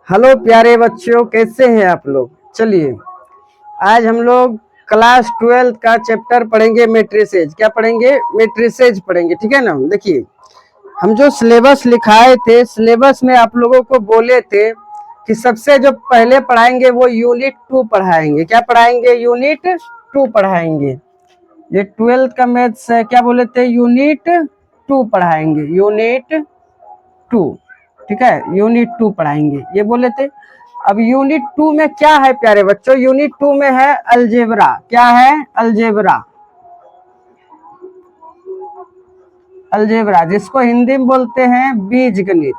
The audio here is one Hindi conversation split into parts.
हेलो प्यारे बच्चों, कैसे हैं आप लोग। चलिए आज हम लोग क्लास 12 का चैप्टर पढ़ेंगे मैट्रिसेज। क्या पढ़ेंगे? मैट्रिसेज पढ़ेंगे, ठीक है ना। देखिए हम जो सिलेबस लिखाए थे, सिलेबस में आप लोगों को बोले थे कि सबसे जो पहले पढ़ाएंगे वो यूनिट 2 पढ़ाएंगे। क्या पढ़ाएंगे? यूनिट 2 पढ़ाएंगे। ये 12 का मैथ्स है, क्या बोले थे? यूनिट 2 पढ़ाएंगे, यूनिट 2। ठीक है, यूनिट 2 पढ़ाएंगे ये बोले थे। अब यूनिट 2 में क्या है प्यारे बच्चों? यूनिट 2 में है अलजेब्रा। क्या है? अलजेब्रा। अलजेब्रा जिसको हिंदी में बोलते हैं बीज गणित।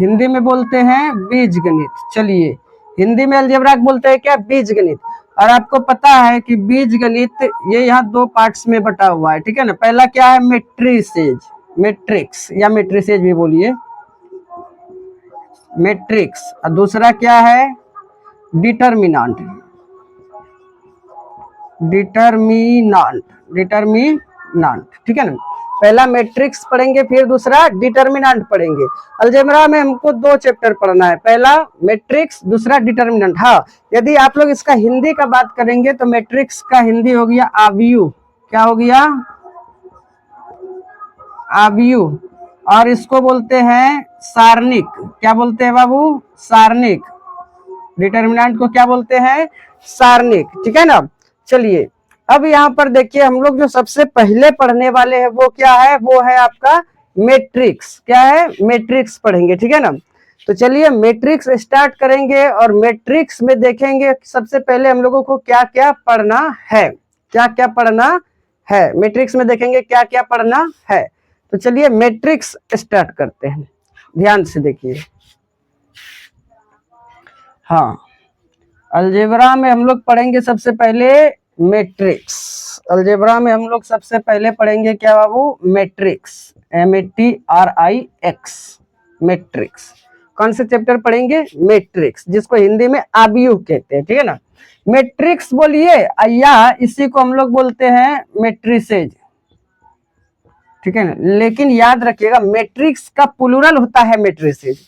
हिंदी में बोलते हैं बीज गणित। चलिए हिंदी में अलजेब्रा बोलते हैं क्या? बीज गणित। और आपको पता है कि बीज गणित ये यहाँ दो पार्ट्स में बटा हुआ है, ठीक है ना। पहला क्या है? मैट्रिसेज, मैट्रिक्स या मैट्रिसेज भी बोलिए, मैट्रिक्स। और दूसरा क्या है? डिटर्मिनांट, डिटर्मिनांट, डिटर्मिनांट, ठीक है ना। पहला मैट्रिक्स पढ़ेंगे, फिर दूसरा डिटर्मिनांट पढ़ेंगे। अलजेब्रा में हमको दो चैप्टर पढ़ना है, पहला मैट्रिक्स, दूसरा डिटर्मिनांट। हाँ, यदि आप लोग इसका हिंदी का बात करेंगे तो मैट्रिक्स का हिंदी हो गया आव्यूह। क्या हो गया? आव्यूह। और इसको बोलते हैं सारणिक। क्या बोलते हैं बाबू? सारणिक। डिटर्मिनेंट को क्या बोलते हैं? सारणिक, ठीक है ना। चलिए अब यहाँ पर देखिए हम लोग जो सबसे पहले पढ़ने वाले हैं वो क्या है? वो है आपका मैट्रिक्स। क्या है? मैट्रिक्स पढ़ेंगे, ठीक है ना। तो चलिए मैट्रिक्स स्टार्ट करेंगे और मैट्रिक्स में देखेंगे सबसे पहले हम लोगों को क्या क्या पढ़ना है। क्या क्या पढ़ना है मैट्रिक्स में, देखेंगे क्या क्या पढ़ना है। तो चलिए मैट्रिक्स स्टार्ट करते हैं, ध्यान से देखिए। हाँ, अलजेब्रा में हम लोग पढ़ेंगे सबसे पहले मैट्रिक्स। अलजेब्रा में हम लोग सबसे पहले पढ़ेंगे क्या बाबू? Matrix, MATRIX, matrix. कौन से चैप्टर पढ़ेंगे? मैट्रिक्स, जिसको हिंदी में आव्यूह कहते हैं, ठीक है ना। मैट्रिक्स बोलिए, या इसी को हम लोग बोलते हैं मैट्रिसेज, ठीक है ना। लेकिन याद रखिएगा मैट्रिक्स का प्लूरल होता है मैट्रिसेज।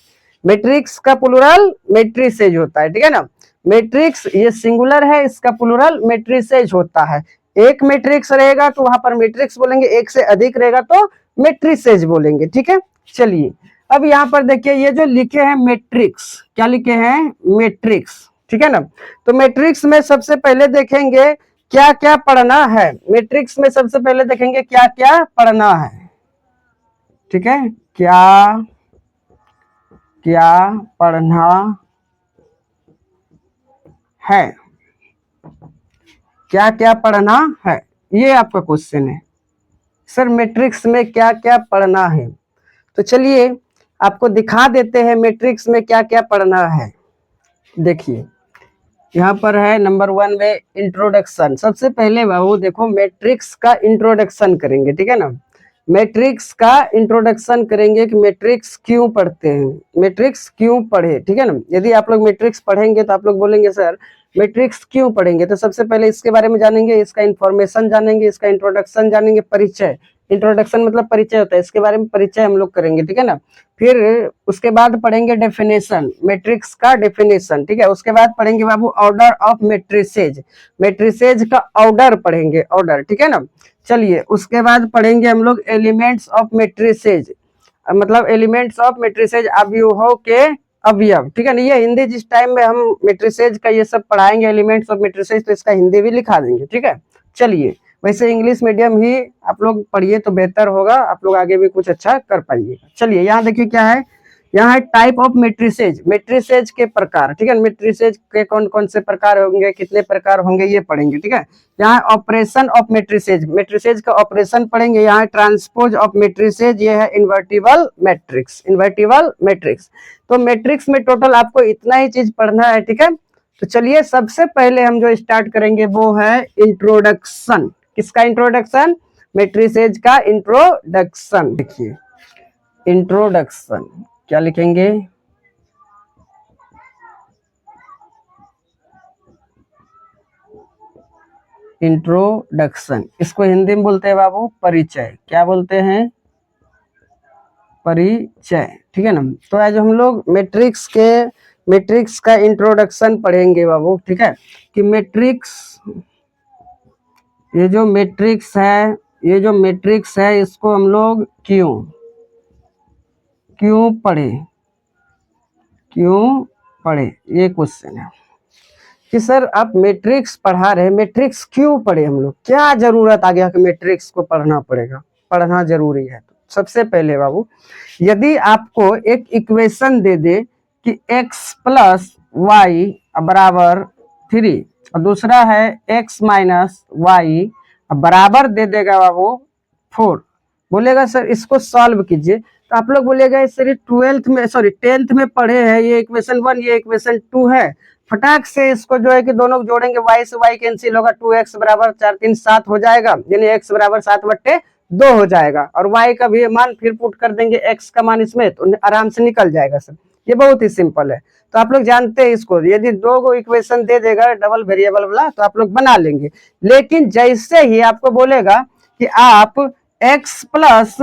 मैट्रिक्स का प्लूरल मैट्रिसेज होता है, ठीक है ना। मैट्रिक्स ये सिंगुलर है, इसका प्लूरल मैट्रिसेज होता है। एक मैट्रिक्स रहेगा तो वहां पर मैट्रिक्स बोलेंगे, एक से अधिक रहेगा तो मैट्रिसेज बोलेंगे, ठीक है। चलिए अब यहाँ पर देखिए ये जो लिखे हैं मैट्रिक्स, क्या लिखे हैं? मैट्रिक्स, ठीक है ना। तो मैट्रिक्स में सबसे पहले देखेंगे क्या क्या पढ़ना है। मैट्रिक्स में सबसे पहले देखेंगे क्या क्या पढ़ना है, ठीक है। क्या क्या पढ़ना है, क्या क्या पढ़ना है, ये आपका क्वेश्चन है। सर मैट्रिक्स में क्या क्या पढ़ना है, तो चलिए आपको दिखा देते हैं मैट्रिक्स में क्या क्या पढ़ना है। देखिए यहाँ पर है नंबर 1 में इंट्रोडक्शन। सबसे पहले बाबू देखो मैट्रिक्स का इंट्रोडक्शन करेंगे, ठीक है ना। मैट्रिक्स का इंट्रोडक्शन करेंगे कि मैट्रिक्स क्यों पढ़ते हैं, मैट्रिक्स क्यों पढ़े, ठीक है ना। यदि आप लोग मैट्रिक्स पढ़ेंगे तो आप लोग बोलेंगे सर मैट्रिक्स क्यों पढ़ेंगे, तो सबसे पहले इसके बारे में जानेंगे, इसका इंफॉर्मेशन जानेंगे, इसका इंट्रोडक्शन जानेंगे, परिचय। इंट्रोडक्शन मतलब परिचय होता है, इसके बारे में परिचय हम लोग करेंगे, ठीक है ना। फिर उसके बाद पढ़ेंगे डेफिनेशन, मैट्रिक्स का डेफिनेशन, ठीक है। उसके बाद पढ़ेंगे बाबू ऑर्डर ऑफ मैट्रिसेज, मैट्रिसेज का ऑर्डर पढ़ेंगे, ऑर्डर, ठीक है ना। चलिए उसके बाद पढ़ेंगे हम लोग एलिमेंट्स ऑफ मैट्रिसेज, मतलब एलिमेंट्स ऑफ मैट्रिसेज, अवयवों के अवयव, ठीक है ना। ये हिंदी जिस टाइम में हम मैट्रिसेज का ये सब पढ़ाएंगे एलिमेंट्स ऑफ मैट्रिसेज, तो इसका हिंदी भी लिखा देंगे, ठीक है। चलिए वैसे इंग्लिश मीडियम ही आप लोग पढ़िए तो बेहतर होगा, आप लोग आगे भी कुछ अच्छा कर पाइएगा। चलिए यहाँ देखिए क्या है, यहाँ है टाइप ऑफ मैट्रिसेज, मैट्रिसेज के प्रकार, ठीक है। मैट्रिसेज के कौन कौन से प्रकार होंगे, कितने प्रकार होंगे, ये पढ़ेंगे, ठीक है। यहाँ ऑपरेशन ऑफ मैट्रिसेज, मैट्रिसेज का ऑपरेशन पढ़ेंगे। यहाँ ट्रांसपोज ऑफ मैट्रिसेज, ये है इन्वर्टिबल मैट्रिक्स, इन्वर्टिबल मैट्रिक्स। तो मैट्रिक्स में टोटल आपको इतना ही चीज पढ़ना है, ठीक है। तो चलिए सबसे पहले हम जो स्टार्ट करेंगे वो है इंट्रोडक्शन। किसका इंट्रोडक्शन? मैट्रिसेज का इंट्रोडक्शन। देखिए इंट्रोडक्शन क्या लिखेंगे? इंट्रोडक्शन, इसको हिंदी में बोलते हैं बाबू परिचय। क्या बोलते हैं? परिचय, ठीक है ना। तो आज हम लोग मैट्रिक्स के मैट्रिक्स का इंट्रोडक्शन पढ़ेंगे बाबू, ठीक है, कि मैट्रिक्स, ये जो मैट्रिक्स है इसको हम लोग क्यों पढ़े, ये क्वेश्चन है कि सर आप मैट्रिक्स पढ़ा रहे, मैट्रिक्स क्यों पढ़े हम लोग, क्या जरूरत आ गया कि मैट्रिक्स को पढ़ना पड़ेगा, पढ़ना जरूरी है। तो सबसे पहले बाबू, यदि आपको एक इक्वेशन दे दे कि x प्लस वाई बराबर 3 और दूसरा है x माइनस वाई बराबर दे देगा बाबू 4, बोलेगा सर इसको सॉल्व कीजिए, तो आप लोग बोलेगा सर 10th में पढ़े हैं, ये इक्वेशन 1 ये इक्वेशन 2 है, फटाक से इसको जो है कि दोनों जोड़ेंगे, y से y कैंसिल होगा, 2x बराबर 4 3 7 हो जाएगा, यानी x बराबर 7/2 हो जाएगा, और y का भी मान फिर पुट कर देंगे, x का मान इसमें, तो आराम से निकल जाएगा सर। ये बहुत ही सिंपल है। तो आप लोग जानते हैं इसको, यदि 2 इक्वेशन दे देगा डबल वेरिएबल वाला तो आप लोग बना लेंगे। लेकिन जैसे ही आपको बोलेगा कि आप x प्लस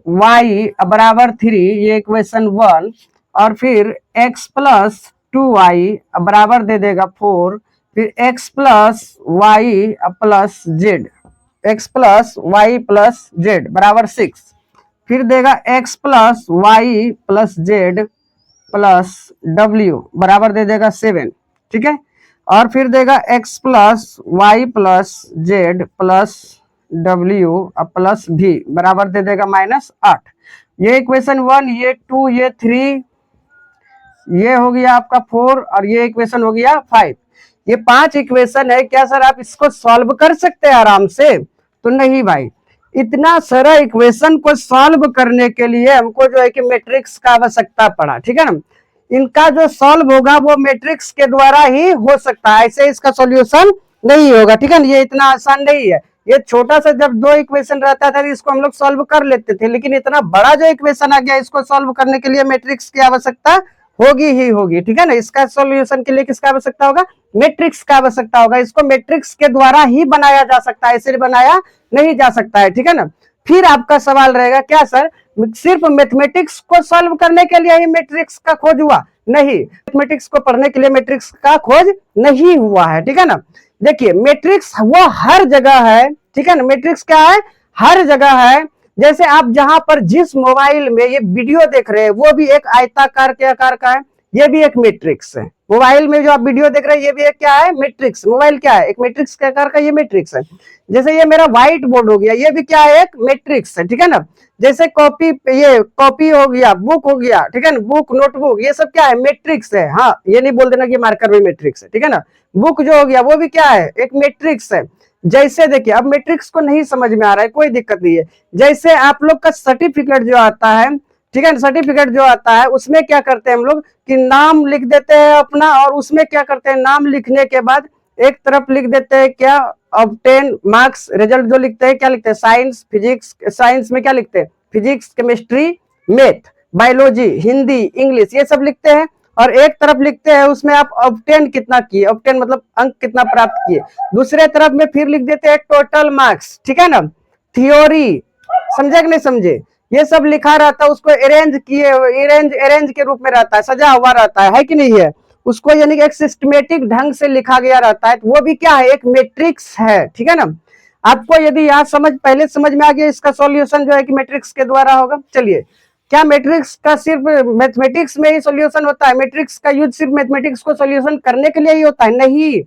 वाई बराबर 3, ये इक्वेशन 1, और फिर x प्लस 2y बराबर दे देगा 4, फिर x plus y plus z, x plus y plus z बराबर 6, फिर देगा x plus y plus z plus w बराबर दे देगा 7, ठीक है, और फिर देगा x plus y plus z plus w plus v बराबर दे देगा -8। ये इक्वेशन 1, ये 2, ये 3, ये हो गया आपका 4, और ये इक्वेशन हो गया 5। ये 5 इक्वेशन है। क्या सर आप इसको सॉल्व कर सकते हैं आराम से? तो नहीं भाई, इतना सारा इक्वेशन को सॉल्व करने के लिए हमको जो है कि मैट्रिक्स का आवश्यकता पड़ा, ठीक है ना। इनका जो सॉल्व होगा वो मैट्रिक्स के द्वारा ही हो सकता है, ऐसे इसका सॉल्यूशन नहीं होगा, ठीक है ना। ये इतना आसान नहीं है। ये छोटा सा जब 2 इक्वेशन रहता था इसको हम लोग सॉल्व कर लेते थे, लेकिन इतना बड़ा जो इक्वेशन आ गया इसको सॉल्व करने के लिए मैट्रिक्स की आवश्यकता होगी ही होगी, ठीक है ना। इसका सॉल्यूशन के लिए किसका आवश्यकता होगा? मैट्रिक्स का आवश्यकता होगा। इसको मैट्रिक्स के द्वारा ही बनाया जा सकता है, ऐसे बनाया नहीं जा सकता है, ठीक है ना। फिर आपका सवाल रहेगा क्या सर सिर्फ मैथमेटिक्स को सॉल्व करने के लिए ही मैट्रिक्स का खोज हुआ? नहीं, मैथमेटिक्स को पढ़ने के लिए मैट्रिक्स का खोज नहीं हुआ है, ठीक है ना। देखिए मैट्रिक्स वो हर जगह है, ठीक है ना। मैट्रिक्स क्या है? हर जगह है। जैसे आप जहां पर जिस मोबाइल में ये वीडियो देख रहे हैं वो भी एक आयताकार के आकार का है, ये भी एक मैट्रिक्स है। मोबाइल में जो आप वीडियो देख रहे हैं ये भी एक क्या है? मैट्रिक्स। मोबाइल क्या है? एक मैट्रिक्स के आकार का ये मैट्रिक्स है। जैसे ये मेरा व्हाइट बोर्ड हो गया, ये भी क्या है? एक मैट्रिक्स है, ठीक है ना। जैसे कॉपी हो गया, बुक हो गया, ठीक है ना, बुक नोटबुक, ये सब क्या है? मैट्रिक्स है। हाँ, ये नहीं बोल देना कि मार्कर भी मैट्रिक्स है, ठीक है ना। बुक जो हो गया वो भी क्या है? एक मैट्रिक्स है। जैसे देखिए अब मैट्रिक्स को नहीं समझ में आ रहा है, कोई दिक्कत नहीं है। जैसे आप लोग का सर्टिफिकेट जो आता है, ठीक है, सर्टिफिकेट जो आता है उसमें क्या करते हैं हम लोग कि नाम लिख देते हैं अपना, और उसमें क्या करते हैं नाम लिखने के बाद एक तरफ लिख देते हैं क्या? ऑब्टेन मार्क्स, रिजल्ट जो लिखते हैं क्या लिखते हैं? साइंस फिजिक्स, साइंस में क्या लिखते हैं? Physics, chemistry, math, biology, Hindi, English, ये सब लिखते हैं। और एक तरफ लिखते हैं उसमें आप ऑब्टेन कितना किए, ऑब्टेन मतलब अंक कितना प्राप्त किए। दूसरे तरफ में फिर लिख देते हैं टोटल मार्क्स, ठीक है ना। थ्योरी, समझे कि नहीं समझे? ये सब लिखा रहता है, उसको अरेंज किए, अरेंज के रूप में रहता है, सजा हुआ रहता है कि नहीं है? उसको यानी कि एक सिस्टमेटिक ढंग से लिखा गया रहता है, तो वो भी क्या है? एक मैट्रिक्स है, ठीक है ना। आपको यदि यहाँ पहले समझ में आ गया इसका सॉल्यूशन जो है कि मैट्रिक्स के द्वारा होगा। चलिए, क्या मैट्रिक्स का सिर्फ मैथमेटिक्स में ही सॉल्यूशन होता है? मैट्रिक्स का यूज सिर्फ मैथमेटिक्स को सॉल्यूशन करने के लिए ही होता है? नहीं,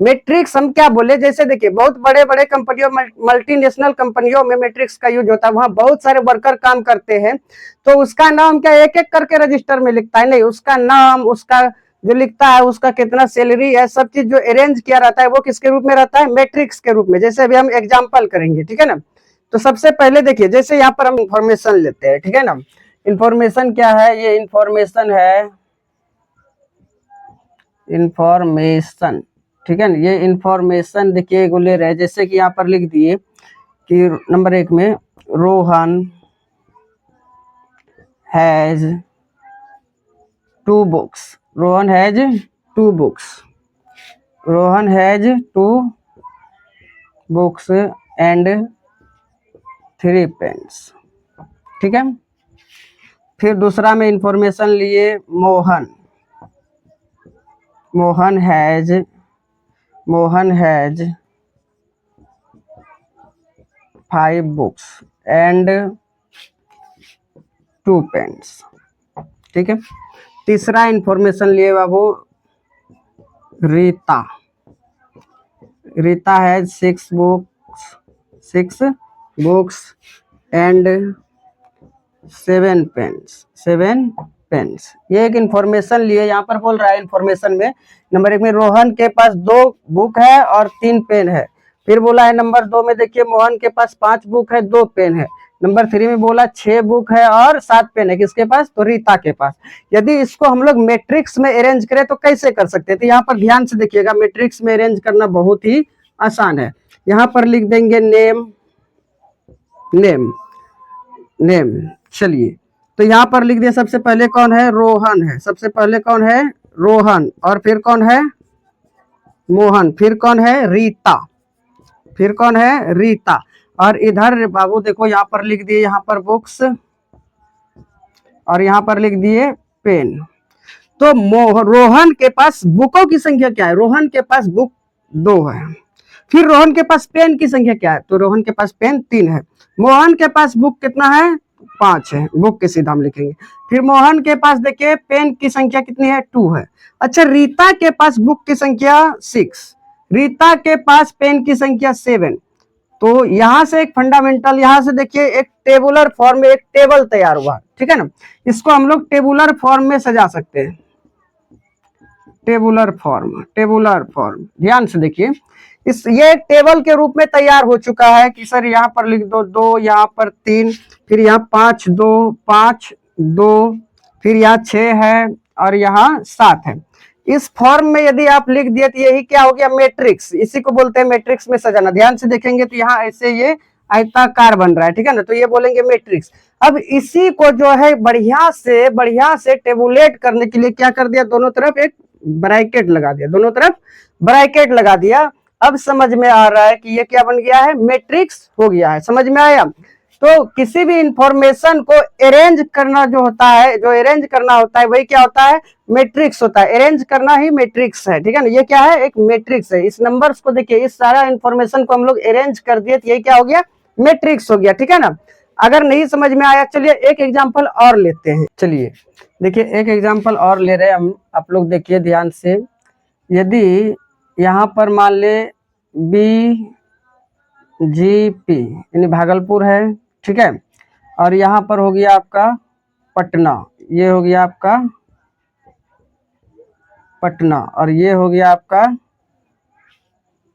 मैट्रिक्स हम क्या बोले, जैसे देखिए बहुत बड़े बड़े कंपनियों, मल्टीनेशनल कंपनियों में मैट्रिक्स का यूज होता है, वहां बहुत सारे वर्कर काम करते हैं, तो उसका नाम क्या एक एक करके रजिस्टर में लिखता है? नहीं, उसका नाम, उसका जो लिखता है, उसका कितना सैलरी है, सब चीज जो अरेंज किया रहता है वो किसके रूप में रहता है? मैट्रिक्स के रूप में। जैसे अभी हम एग्जाम्पल करेंगे, ठीक है ना। तो सबसे पहले देखिए, जैसे यहाँ पर हम इंफॉर्मेशन लेते हैं, ठीक है ना। इंफॉर्मेशन क्या है? ये इंफॉर्मेशन है, इंफॉर्मेशन, ठीक है ना। ये इंफॉर्मेशन देखिए ले रहे, जैसे कि यहाँ पर लिख दिए कि नंबर 1 में Rohan has 2 books, Rohan has 2 books, Rohan has 2 books and 3 pens, ठीक है। फिर दूसरा में इंफॉर्मेशन लिए Mohan, Mohan has 5 books and 2 pens. ठीक है। तीसरा इंफॉर्मेशन लिए Babu, Rita has 6 books and 7 pens. ये एक इंफॉर्मेशन लिए, यहाँ पर बोल रहा है इंफॉर्मेशन में नंबर 1 में रोहन के पास 2 बुक है और 3 पेन है। फिर बोला है नंबर 2 में देखिए मोहन के पास 5 बुक है 2 पेन है। नंबर 3 में बोला 6 बुक है और 7 पेन है, किसके पास? तो रीता के पास। यदि इसको हम लोग मैट्रिक्स में अरेंज करें तो कैसे कर सकते हैं? तो यहाँ पर ध्यान से देखिएगा, मैट्रिक्स में अरेंज करना बहुत ही आसान है। यहाँ पर लिख देंगे नेम। चलिए, तो यहाँ पर लिख दिया, सबसे पहले कौन है? रोहन है। सबसे पहले कौन है? रोहन। और फिर कौन है? मोहन। फिर कौन है? रीता। और इधर बाबू देखो यहाँ पर लिख दिए, यहाँ पर बुक्स और यहाँ पर लिख दिए पेन। तो रोहन के पास बुकों की संख्या क्या है? रोहन के पास बुक 2 है। फिर रोहन के पास पेन की संख्या क्या है? तो रोहन के पास पेन 3 है। मोहन के पास बुक कितना है? 5 है। बुक के सीधा हम लिखेंगे। फिर मोहन के पास देखिए पेन की संख्या कितनी है? 2 है। अच्छा, रीता के पास बुक की संख्या 6, रीता के पास पेन की संख्या 7। तो यहां से एक फंडामेंटल, यहां से देखिए एक टेबुलर फॉर्म में एक टेबल तैयार हुआ। ठीक है ना, इसको हम लोग टेबुलर फॉर्म में सजा सकते हैं। टेबुलर फॉर्म ध्यान से देखिए, ये टेबल के रूप में तैयार हो चुका है कि सर यहाँ पर लिख दो 2, यहाँ पर 3, फिर यहाँ 5 2, फिर यहाँ 6 है और यहाँ 7 है। इस फॉर्म में यदि आप लिख दिए तो यही क्या हो गया? मैट्रिक्स। इसी को बोलते हैं मैट्रिक्स में सजाना। ध्यान से देखेंगे तो यहाँ ऐसे ये आयताकार बन रहा है। ठीक है ना, तो ये बोलेंगे मैट्रिक्स। अब इसी को जो है बढ़िया से टेबुलेट करने के लिए क्या कर दिया? दोनों तरफ एक ब्रैकेट लगा दिया। अब समझ में आ रहा है कि ये क्या बन गया है? मैट्रिक्स हो गया है। समझ में आया? तो किसी भी इंफॉर्मेशन को अरेंज करना जो होता है, अरेंज करना होता है वही क्या होता है? मैट्रिक्स होता है। अरेंज करना ही मैट्रिक्स है। ठीक है ना, ये क्या है? एक मैट्रिक्स है। इस नंबर्स को देखिए, इस सारा इंफॉर्मेशन को हम लोग अरेंज कर दिए तो ये क्या हो गया? मैट्रिक्स हो गया। ठीक है ना। अगर नहीं समझ में आया, चलिए एक एग्जाम्पल और लेते हैं। चलिए देखिए, एक एग्जाम्पल और ले रहे हैं हम। आप लोग देखिए ध्यान से, यदि यहाँ पर मान ले BGP यानी भागलपुर है। ठीक है, और यहाँ पर हो गया आपका पटना, ये हो गया आपका पटना, और ये हो गया आपका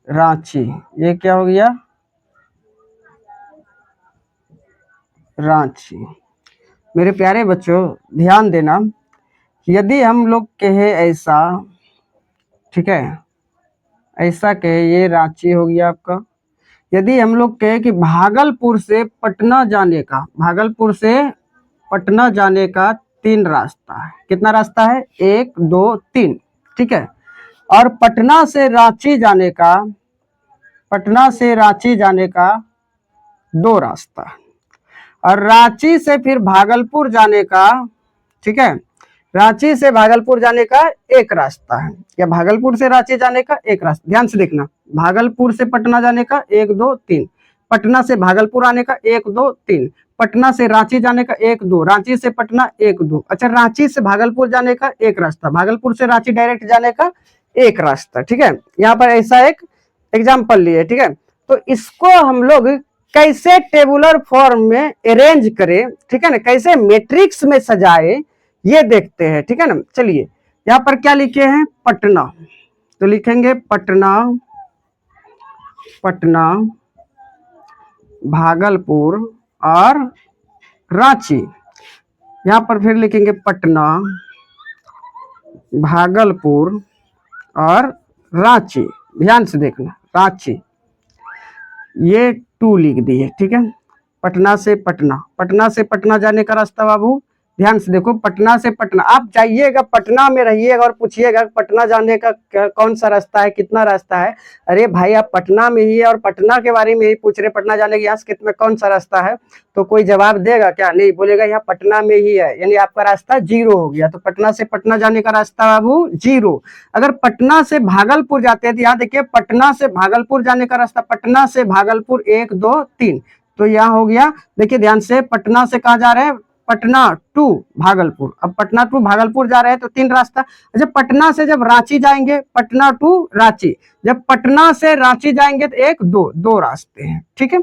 रांची। ये क्या हो गया? रांची। मेरे प्यारे बच्चों ध्यान देना, यदि हम लोग कहे ऐसा, ठीक है, ऐसा कहे, ये रांची हो गया आपका। यदि हम लोग कहे कि भागलपुर से पटना जाने का 3 रास्ता है। कितना रास्ता है? 1 2 3। ठीक है, और पटना से रांची जाने का 2 रास्ता है, और रांची से फिर भागलपुर जाने का, ठीक है, रांची से भागलपुर जाने का 1 रास्ता है, या भागलपुर से रांची जाने का 1 रास्ता। ध्यान से देखना, भागलपुर से पटना जाने का 1 2 3, पटना से भागलपुर आने का 1 2 3, पटना से रांची जाने का 1 2, रांची से पटना 1 2। अच्छा, रांची से भागलपुर जाने का 1 रास्ता, भागलपुर से रांची डायरेक्ट जाने का 1 रास्ता। ठीक है, यहाँ पर ऐसा एक एग्जाम्पल लिए। ठीक है, तो इसको हम लोग कैसे टेबुलर फॉर्म में अरेंज करें, ठीक है ना, कैसे मैट्रिक्स में सजाए, ये देखते हैं। ठीक है ना, चलिए यहाँ पर क्या लिखे हैं? पटना, तो लिखेंगे पटना भागलपुर और रांची। यहाँ पर फिर लिखेंगे पटना भागलपुर और रांची। ध्यान से देखना, रांची, ये 2 लिख दिए। ठीक है, पटना से पटना जाने का रास्ता बाबू ध्यान से देखो, पटना से पटना, आप जाइएगा पटना में रहिएगा और पूछिएगा पटना जाने का कौन सा रास्ता है, कितना रास्ता है। अरे भाई आप पटना में ही है और पटना के बारे में ही पूछ रहे, पटना जाने के यहाँ से कितना कौन सा रास्ता है, तो कोई जवाब देगा क्या? नहीं, बोलेगा यहाँ पटना में ही है, यानी आपका रास्ता जीरो हो गया। तो पटना से पटना जाने का रास्ता बाबू जीरो। अगर पटना से भागलपुर जाते हैं तो यहाँ देखिए पटना से भागलपुर जाने का रास्ता, पटना से भागलपुर 1 2 3, तो यहाँ हो गया। देखिए ध्यान से, पटना से कहाँ जा रहे हैं? पटना टू भागलपुर। अब पटना टू भागलपुर जा रहे हैं तो 3 रास्ता। जब पटना से जब रांची जाएंगे, पटना टू रांची, जब पटना से रांची जाएंगे तो 1 2 2 रास्ते हैं, ठीक है।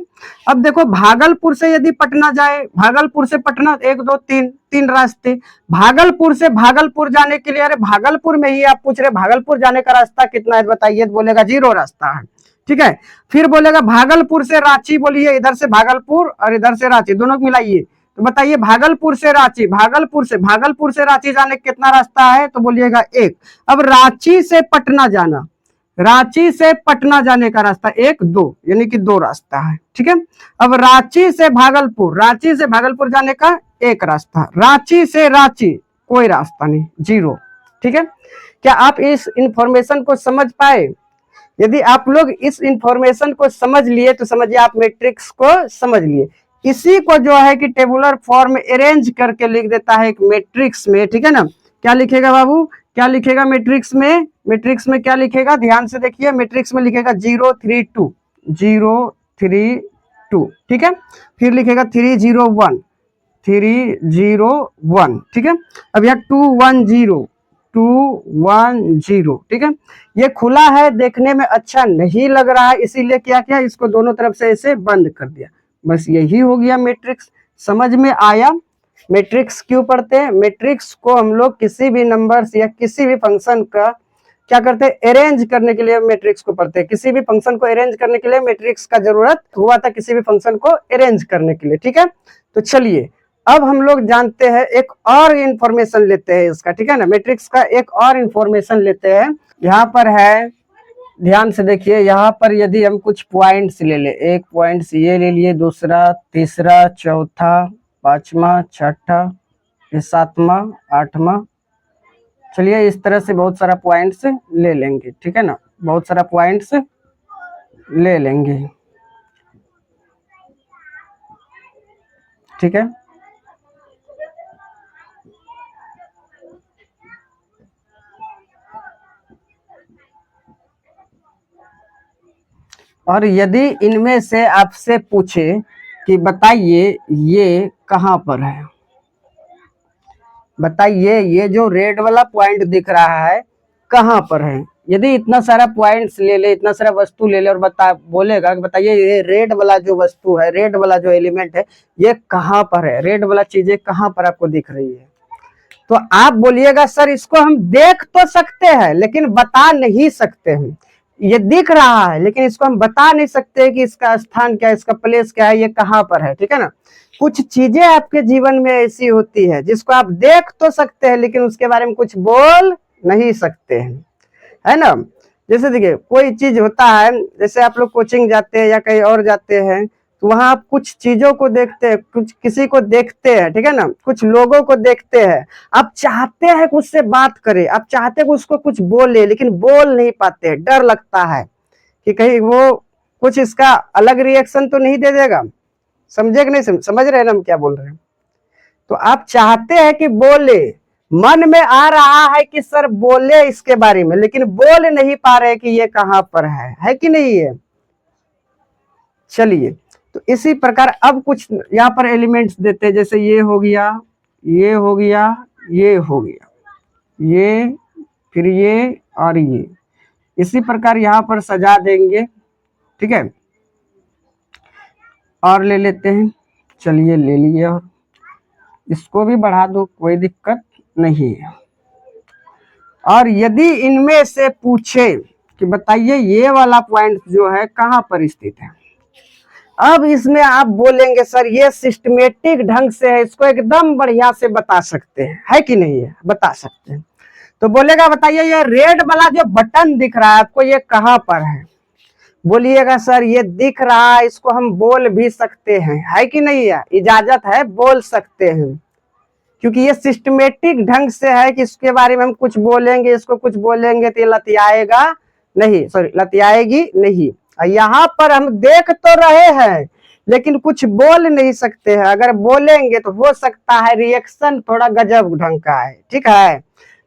अब देखो भागलपुर से यदि पटना जाए, भागलपुर से पटना 1 2 3 3 रास्ते। भागलपुर से भागलपुर जाने के लिए, अरे भागलपुर में ही आप पूछ रहे भागलपुर जाने का रास्ता कितना है बताइए, तो बोलेगा 0 रास्ता है, ठीक है। फिर बोलेगा भागलपुर से रांची, बोलिए इधर से भागलपुर और इधर से रांची, दोनों को मिलाइए तो बताइए भागलपुर से रांची, भागलपुर से रांची जाने का कितना रास्ता है, तो बोलिएगा 1। अब रांची से पटना जाना, रांची से पटना जाने का रास्ता 1 2, यानी कि 2 रास्ता है, ठीक है। अब रांची से भागलपुर जाने का 1 रास्ता, रांची से रांची कोई रास्ता नहीं, 0, ठीक है। क्या आप इस इंफॉर्मेशन को समझ पाए? यदि आप लोग इस इंफॉर्मेशन को समझ लिए तो समझिए आप मैट्रिक्स को समझ लिए। इसी को जो है कि टेबुलर फॉर्म में अरेंज करके लिख देता है एक मैट्रिक्स में, ठीक है ना। क्या लिखेगा बाबू, क्या लिखेगा मैट्रिक्स में? मैट्रिक्स में क्या लिखेगा? ध्यान से देखिए, मैट्रिक्स में लिखेगा 0 3 2, 0 3 2, ठीक है। फिर लिखेगा 3 0 1, 3 0 1, ठीक है। अब यहाँ 2 1 0, 2 1 0, ठीक है। ये खुला है, देखने में अच्छा नहीं लग रहा है, इसीलिए क्या किया, इसको दोनों तरफ से ऐसे बंद कर दिया। बस यही हो गया मैट्रिक्स। समझ में आया? मैट्रिक्स क्यों पढ़ते हैं? मैट्रिक्स को हम लोग किसी भी नंबर्स या किसी भी फंक्शन का क्या करते हैं, अरेंज करने के लिए मैट्रिक्स को पढ़ते हैं। किसी भी फंक्शन को अरेंज करने के लिए मैट्रिक्स का जरूरत हुआ था, किसी भी फंक्शन को अरेंज करने के लिए, ठीक है। तो चलिए अब हम लोग जानते हैं, एक और इंफॉर्मेशन लेते हैं इसका, ठीक है ना। मैट्रिक्स का एक और इंफॉर्मेशन लेते हैं। यहाँ पर है, ध्यान से देखिए, यहाँ पर यदि हम कुछ पॉइंट्स ले ले, एक पॉइंट्स ये ले लिए, दूसरा, तीसरा, चौथा, पांचवा, छठा, सातवां, आठवां, चलिए इस तरह से बहुत सारा पॉइंट्स ले लेंगे, ठीक है ना। बहुत सारा पॉइंट्स ले लेंगे, ठीक है। और यदि इनमें से आपसे पूछे कि बताइए ये कहाँ पर है, बताइए ये जो रेड वाला पॉइंट दिख रहा है कहाँ पर है। यदि इतना सारा पॉइंट्स ले ले, इतना सारा वस्तु ले ले और बोलेगा कि बताइए ये रेड वाला जो वस्तु है, रेड वाला जो एलिमेंट है, ये कहाँ पर है, रेड वाला चीजें कहाँ पर आपको दिख रही है, तो आप बोलिएगा सर इसको हम देख तो सकते हैं लेकिन बता नहीं सकते हैं। ये दिख रहा है लेकिन इसको हम बता नहीं सकते कि इसका स्थान क्या है, इसका प्लेस क्या है, ये कहाँ पर है, ठीक है ना। कुछ चीजें आपके जीवन में ऐसी होती है जिसको आप देख तो सकते हैं लेकिन उसके बारे में कुछ बोल नहीं सकते हैं, है ना। जैसे देखिए कोई चीज होता है, जैसे आप लोग कोचिंग जाते हैं या कहीं और जाते हैं तो वहां आप कुछ चीजों को देखते हैं, कुछ किसी को देखते हैं, ठीक है ना, कुछ लोगों को देखते हैं, आप चाहते हैं कि उससे बात करें, आप चाहते हैं कि उसको कुछ बोले लेकिन बोल नहीं पाते, डर लगता है कि कहीं वो कुछ इसका अलग रिएक्शन तो नहीं दे देगा। समझे कि नहीं? समझ रहे हैं ना हम क्या बोल रहे हैं। तो आप चाहते हैं कि बोले, मन में आ रहा है कि सर बोले इसके बारे में, लेकिन बोल नहीं पा रहे कि ये कहाँ पर है कि नहीं है। चलिए तो इसी प्रकार अब कुछ यहाँ पर एलिमेंट्स देते हैं, जैसे ये हो गया, ये हो गया, ये हो गया, ये, फिर ये और ये, इसी प्रकार यहाँ पर सजा देंगे, ठीक है। और ले लेते हैं, चलिए ले लिए, और इसको भी बढ़ा दो, कोई दिक्कत नहीं है। और यदि इनमें से पूछे कि बताइए ये वाला पॉइंट जो है कहाँ पर स्थित है, अब इसमें आप बोलेंगे सर ये सिस्टमेटिक ढंग से है, इसको एकदम बढ़िया से बता सकते हैं, है कि नहीं है, बता सकते हैं। तो बोलेगा बताइए ये रेड वाला जो बटन दिख रहा है आपको, ये कहाँ पर है, बोलिएगा सर ये दिख रहा है, इसको हम बोल भी सकते हैं, है कि नहीं है, इजाजत है, बोल सकते हैं, क्योंकि ये सिस्टमेटिक ढंग से है कि इसके बारे में हम कुछ बोलेंगे, इसको कुछ बोलेंगे तो ये लतियाएगा नहीं, सॉरी लतियाएगी नहीं। यहाँ पर हम देख तो रहे हैं लेकिन कुछ बोल नहीं सकते हैं, अगर बोलेंगे तो हो सकता है रिएक्शन थोड़ा गजब ढंग का है, ठीक है।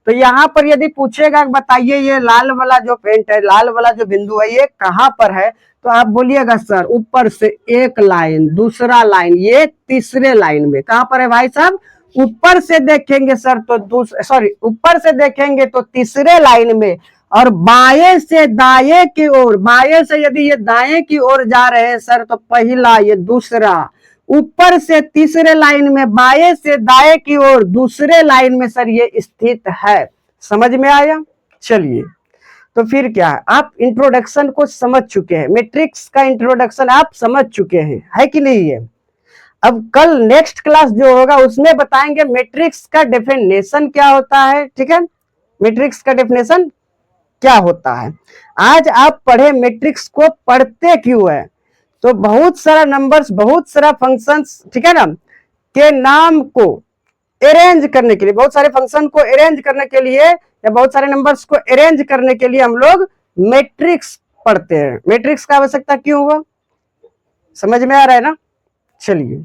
तो यहाँ पर यदि पूछेगा बताइए ये लाल वाला जो पेंट है, लाल वाला जो बिंदु है ये कहाँ पर है, तो आप बोलिएगा सर ऊपर से एक लाइन, दूसरा लाइन, ये तीसरे लाइन में। कहाँ पर है भाई साहब? ऊपर से देखेंगे सर तो सॉरी ऊपर से देखेंगे तो तीसरे लाइन में, और बाएं से दाएं की ओर, बाएं से यदि ये दाएं की ओर जा रहे हैं सर तो पहला, ये दूसरा, ऊपर से तीसरे लाइन में, बाएं से दाएं की ओर दूसरे लाइन में सर ये स्थित है। समझ में आया? चलिए तो फिर क्या है, आप इंट्रोडक्शन को समझ चुके हैं, मैट्रिक्स का इंट्रोडक्शन आप समझ चुके हैं, है कि नहीं है। अब कल नेक्स्ट क्लास जो होगा उसमें बताएंगे मैट्रिक्स का डेफिनेशन क्या होता है, ठीक है, मैट्रिक्स का डेफिनेशन क्या होता है। आज आप पढ़े मैट्रिक्स को पढ़ते क्यों है, तो बहुत सारा नंबर्स, बहुत सारा फंक्शंस, ठीक है ना, के नाम को अरेंज करने के लिए, बहुत सारे फंक्शन को अरेंज करने के लिए या बहुत सारे नंबर्स को अरेंज करने के लिए हम लोग मैट्रिक्स पढ़ते हैं। मैट्रिक्स का आवश्यकता क्यों हुआ, समझ में आ रहा है ना। चलिए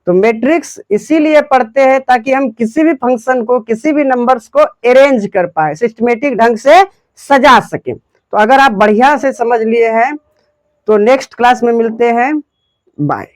तो मैट्रिक्स इसीलिए पढ़ते हैं ताकि हम किसी भी फंक्शन को, किसी भी नंबर्स को अरेंज कर पाए, सिस्टमेटिक ढंग से सजा सके। तो अगर आप बढ़िया से समझ लिए हैं तो नेक्स्ट क्लास में मिलते हैं, बाय।